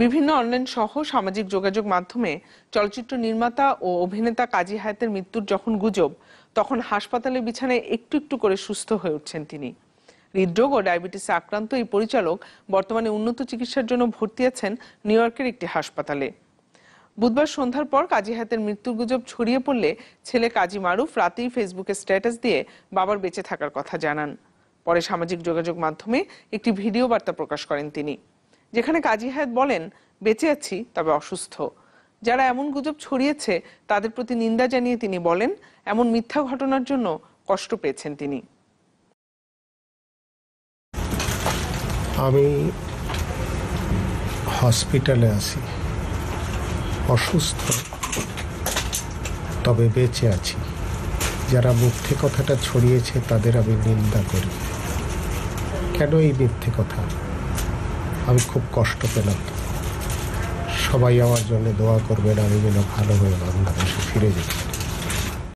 বিভিন্ন অনলাইন সহ সামাজিক যোগাযোগ মাধ্যমে চলচ্চিত্র নির্মাতা ও অভিনেতা কাজী হায়াতের মৃত্যুর যখন গুজব, তখন হাসপাতালের বিছানায় একটু একটু করে সুস্থ হয়ে উঠছেন তিনি। হৃদরোগ ও ডায়াবেটিসে আক্রান্ত এই পরিচালক বর্তমানে উন্নত চিকিৎসার জন্য ভর্তি আছেন নিউ ইয়র্কের একটি হাসপাতালে। বুধবার সন্ধ্যার পর কাজী হায়াতের মৃত্যুর গুজব ছড়িয়ে পড়লে ছেলে কাজী মারুফ রাতেই ফেসবুকে স্ট্যাটাস দিয়ে বাবার বেঁচে থাকার কথা জানান। পরে সামাজিক যোগাযোগ মাধ্যমে একটি ভিডিও বার্তা প্রকাশ করেন তিনি, যেখানে কাজী হায়াত বলেন, বেঁচে আছি তবে অসুস্থ। যারা এমন গুজব ছড়িয়েছে তাদের প্রতি নিন্দা জানিয়ে তিনি বলেন, এমন মিথ্যা ঘটনার জন্য কষ্ট পেয়েছেন তিনি। আমি হসপিটালে আছি, অসুস্থ তবে বেঁচে আছি। যারা মিথ্যে কথাটা ছড়িয়েছে তাদের আমি নিন্দা করি। কেন এই মিথ্যে কথা? আমি খুব কষ্ট পেলাম। সবাই আমার জন্য দোয়া করবেন, আমি যেন ভালো হয়ে বাংলাদেশে ফিরে যেতে পারি।